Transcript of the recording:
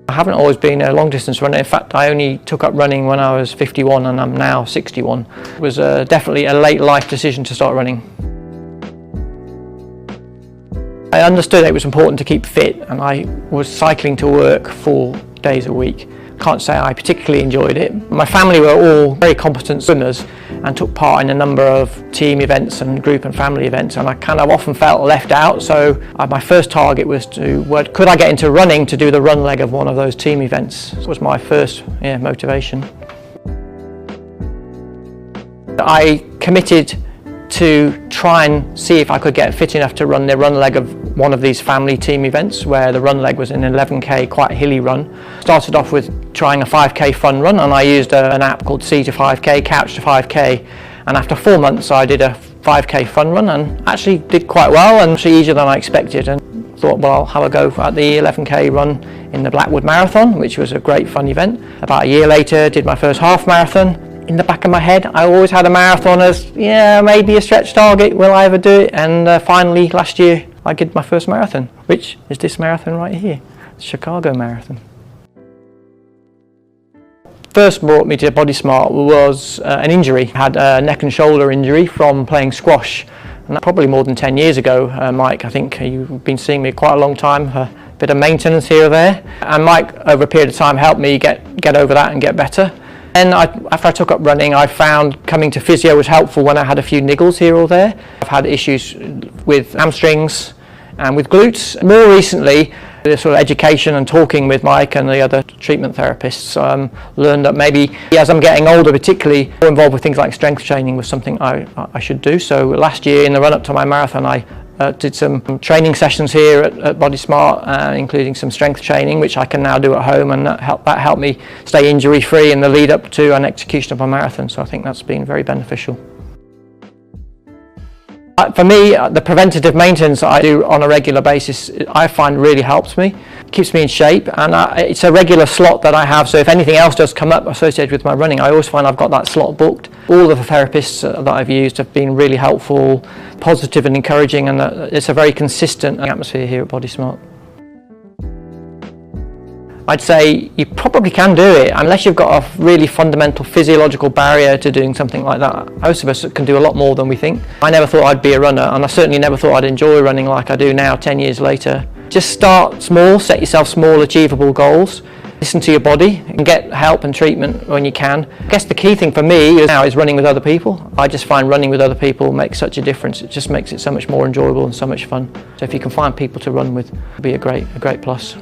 I haven't always been a long distance runner. In fact, I only took up running when I was 51 and I'm now 61. It was definitely a late life decision to start running. I understood it was important to keep fit, and I was cycling to work 4 days a week. Can't say I particularly enjoyed it. My family were all very competent swimmers and took part in a number of team events and group and family events, and I kind of often felt left out. So my first target was could I get into running to do the run leg of one of those team events? It was my first motivation. I committed to try and see if I could get fit enough to run the run leg of one of these family team events, where the run leg was an 11k, quite a hilly run. Started off with trying a 5k fun run, and I used an app called C to 5k, Couch to 5k, and after 4 months I did a 5k fun run and actually did quite well, and actually easier than I expected, and thought, well, I'll have a go at the 11k run in the Blackwood Marathon, which was a great fun event. About a year later, did my first half marathon. In the back of my head, I always had a marathon as, maybe a stretch target, will I ever do it? And finally, last year, I did my first marathon, which is this marathon right here, the Chicago Marathon. First brought me to Bodysmart was an injury. I had a neck and shoulder injury from playing squash, and that probably more than 10 years ago. Mike, I think you've been seeing me quite a long time, a bit of maintenance here or there. And Mike, over a period of time, helped me get over that and get better. Then after I took up running, I found coming to physio was helpful when I had a few niggles here or there. I've had issues with hamstrings and with glutes. More recently, the sort of education and talking with Mike and the other treatment therapists, learned that maybe as I'm getting older, particularly more involved with things like strength training was something I should do. So last year, in the run-up to my marathon, I did some training sessions here at Bodysmart, including some strength training, which I can now do at home, and that helped me stay injury-free in the lead-up to an execution of my marathon. So I think that's been very beneficial. For me, the preventative maintenance that I do on a regular basis, I find really helps me, keeps me in shape, and it's a regular slot that I have, so if anything else does come up associated with my running, I always find I've got that slot booked. All of the therapists that I've used have been really helpful, positive and encouraging, and it's a very consistent atmosphere here at Bodysmart. I'd say you probably can do it, unless you've got a really fundamental physiological barrier to doing something like that. Most of us can do a lot more than we think. I never thought I'd be a runner, and I certainly never thought I'd enjoy running like I do now, 10 years later. Just start small, set yourself small achievable goals, listen to your body and get help and treatment when you can. I guess the key thing for me now is running with other people. I just find running with other people makes such a difference. It just makes it so much more enjoyable and so much fun. So if you can find people to run with, it'll be a great plus.